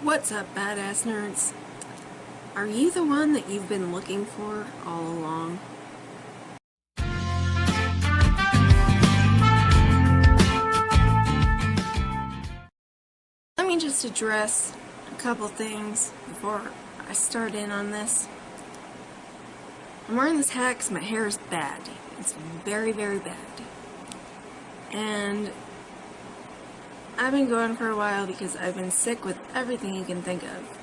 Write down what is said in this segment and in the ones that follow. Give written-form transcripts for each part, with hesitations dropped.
What's up, badass nerds? Are you the one that you've been looking for all along? Let me just address a couple things before I start in on this. I'm wearing this hat because my hair is bad. It's very, very bad. And I've been going for a while because I've been sick with everything you can think of.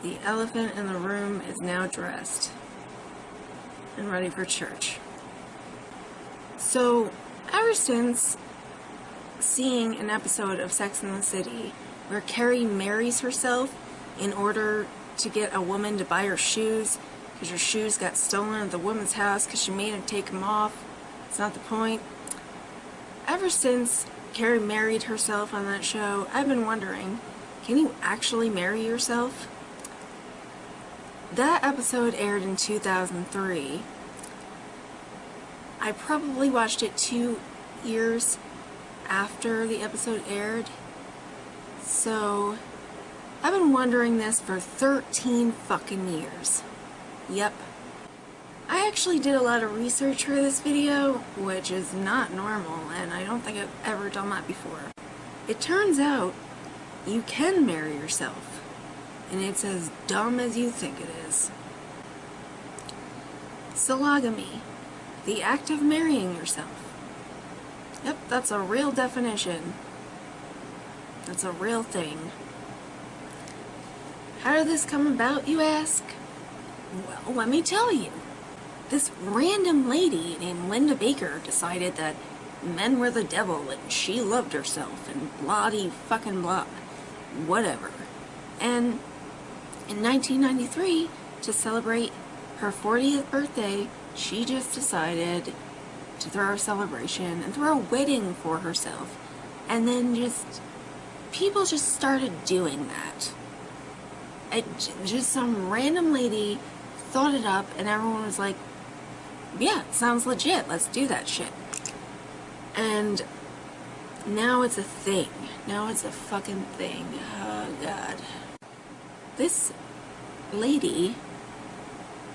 The elephant in the room is now dressed and ready for church. So, ever since seeing an episode of Sex and the City where Carrie marries herself in order to get a woman to buy her shoes because her shoes got stolen at the woman's house because she made him take them off. It's not the point. Ever since Carrie married herself on that show, I've been wondering, can you actually marry yourself? That episode aired in 2003. I probably watched it 2 years after the episode aired. So, I've been wondering this for 13 fucking years. Yep. I actually did a lot of research for this video, which is not normal, and I don't think I've ever done that before. It turns out you can marry yourself, and it's as dumb as you think it is. Sologamy, the act of marrying yourself. Yep, that's a real definition. That's a real thing. How did this come about, you ask? Well, let me tell you. This random lady named Linda Baker decided that men were the devil and she loved herself and blah-de-fucking blah. Whatever. And in 1993, to celebrate her 40th birthday, she just decided to throw a celebration and throw a wedding for herself. And then people just started doing that. Just some random lady thought it up and everyone was like, yeah, it sounds legit, let's do that shit. And now it's a thing. Now it's a fucking thing. Oh god. This lady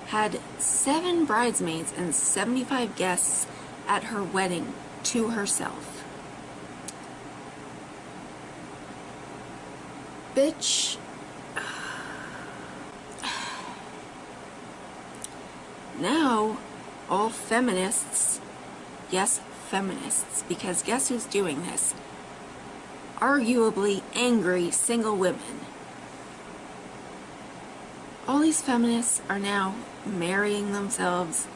had 7 bridesmaids and 75 guests at her wedding to herself. Bitch. Now, all feminists, yes, feminists, because guess who's doing this? Arguably angry single women. All these feminists are now marrying themselves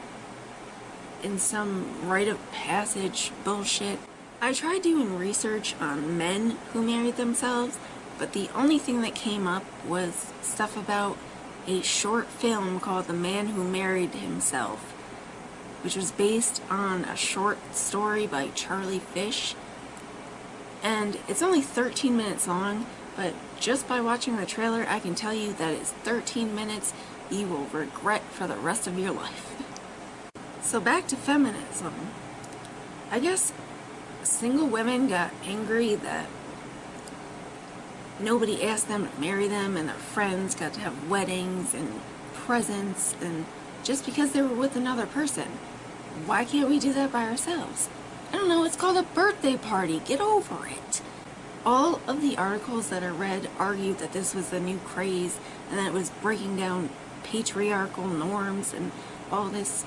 in some rite of passage bullshit. I tried doing research on men who married themselves, but the only thing that came up was stuff about a short film called The Man Who Married Himself, which was based on a short story by Charlie Fish. And it's only 13 minutes long, but just by watching the trailer, I can tell you that it's 13 minutes you will regret for the rest of your life. So back to feminism. I guess single women got angry that nobody asked them to marry them and their friends got to have weddings and presents and just because they were with another person. Why can't we do that by ourselves? I don't know, it's called a birthday party. Get over it. All of the articles that I read argued that this was the new craze and that it was breaking down patriarchal norms and all this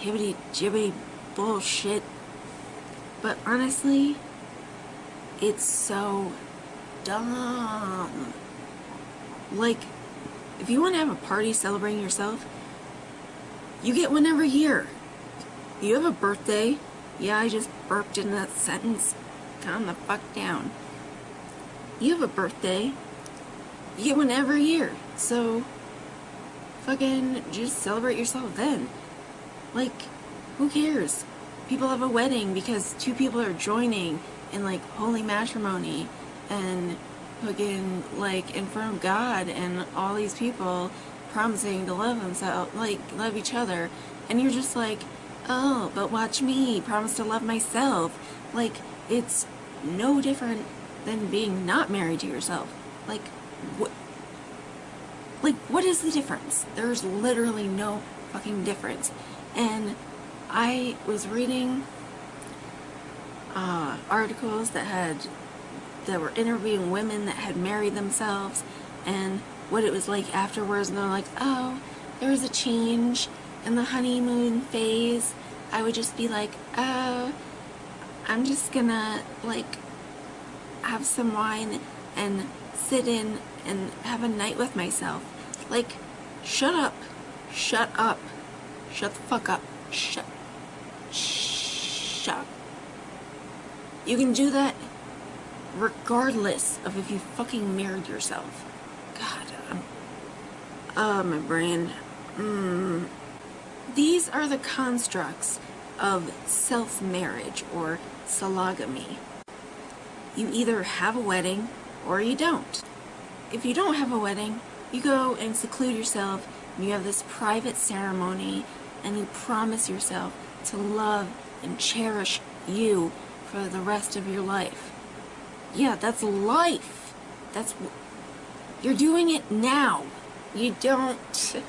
hibbity-jibbity bullshit. But honestly, it's so dumb. Like, if you want to have a party celebrating yourself, you get one every year. You have a birthday. Yeah, I just burped in that sentence. Calm the fuck down. You have a birthday. You get one every year. So, fucking just celebrate yourself then. Like, who cares? People have a wedding because 2 people are joining in, like, holy matrimony and fucking, like, in front of God and all these people promising to love themselves, like, love each other. And you're just like, oh, but watch me promise to love myself. Like, it's no different than being not married to yourself. Like, what? Like, what is the difference? There's literally no fucking difference. And I was reading articles that were interviewing women that had married themselves and what it was like afterwards, and they're like, oh, there was a change in the honeymoon phase. I would just be like, oh, I'm just gonna, like, have some wine and sit in and have a night with myself. Like, shut up. Shut up. Shut the fuck up. Shut up. You can do that regardless of if you fucking married yourself. God, my brain. These are the constructs of self-marriage or sologamy. You either have a wedding or you don't. If you don't have a wedding, you go and seclude yourself, and you have this private ceremony, and you promise yourself to love and cherish you for the rest of your life. Yeah, that's life. You're doing it now. You don't.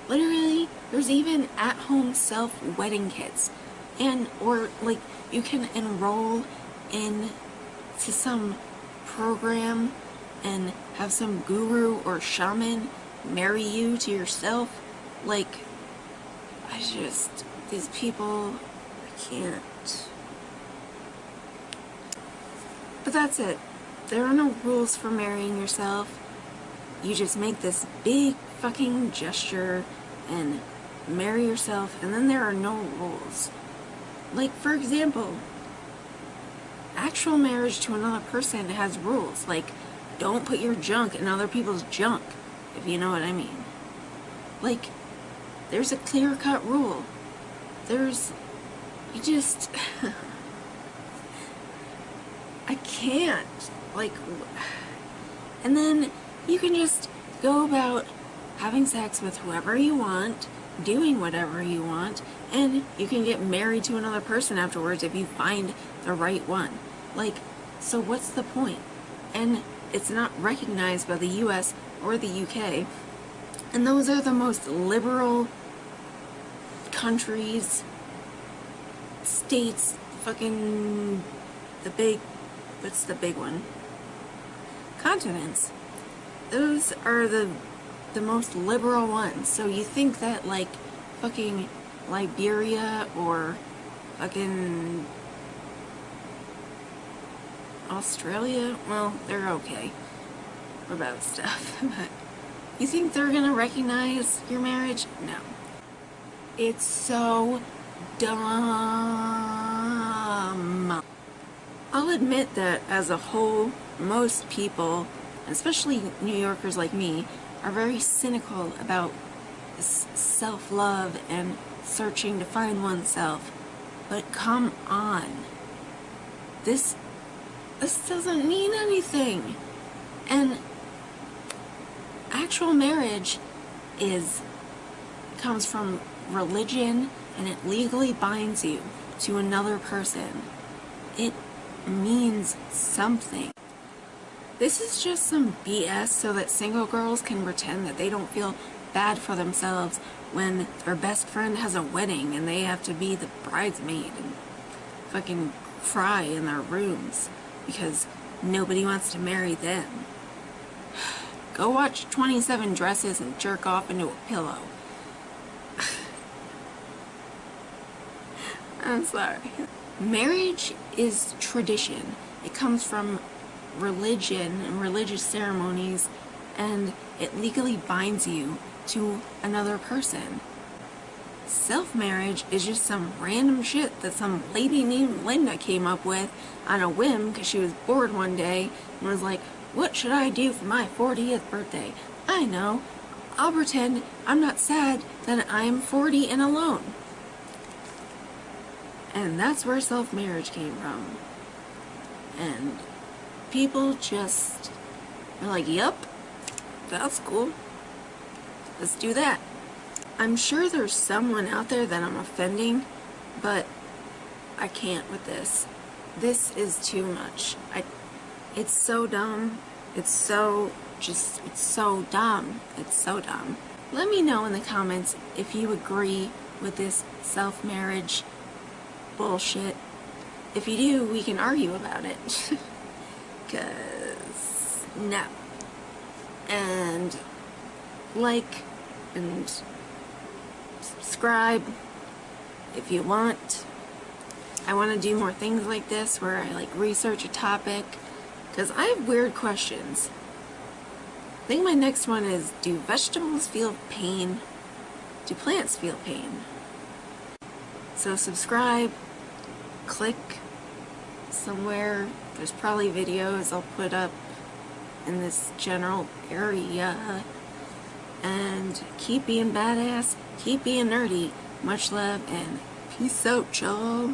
Literally, there's even at-home self-wedding kits. Or like, you can enroll in to some program and have some guru or shaman marry you to yourself. Like, these people, I can't. But that's it. There are no rules for marrying yourself. You just make this big fucking gesture and marry yourself, and then there are no rules. Like, for example, actual marriage to another person has rules. Like, don't put your junk in other people's junk, if you know what I mean. Like, there's a clear-cut rule. I can't. Like, and then you can just go about having sex with whoever you want, doing whatever you want, and you can get married to another person afterwards if you find the right one. Like, so what's the point? And it's not recognized by the US or the UK. And those are the most liberal countries, states, fucking what's the big one? Continents. Those are the most liberal ones. So you think that, like, fucking Liberia or fucking Australia, well, they're okay about stuff, but you think they're gonna recognize your marriage? No. It's so dumb. I'll admit that as a whole, most people, especially New Yorkers like me, are very cynical about self-love and searching to find oneself. But come on. This doesn't mean anything. And actual marriage comes from religion, and it legally binds you to another person. It means something. This is just some BS so that single girls can pretend that they don't feel bad for themselves when their best friend has a wedding and they have to be the bridesmaid and fucking cry in their rooms because nobody wants to marry them. Go watch 27 Dresses and jerk off into a pillow. I'm sorry. Marriage is tradition. It comes from religion and religious ceremonies, and it legally binds you to another person. Self-marriage is just some random shit that some lady named Linda came up with on a whim because she was bored one day and was like, what should I do for my 40th birthday? I know. I'll pretend I'm not sad that I'm 40 and alone. And that's where self-marriage came from. And people just are like, yup, that's cool. Let's do that. I'm sure there's someone out there that I'm offending, but I can't with this. This is too much. It's so dumb. It's so dumb. It's so dumb. Let me know in the comments if you agree with this self-marriage bullshit. If you do, we can argue about it. 'Cause no. And like and subscribe if you want. I want to do more things like this where I like research a topic, because I have weird questions. I think my next one is, do vegetables feel pain? Do plants feel pain? So subscribe, click somewhere. There's probably videos I'll put up in this general area. And keep being badass, keep being nerdy. Much love and peace out, y'all.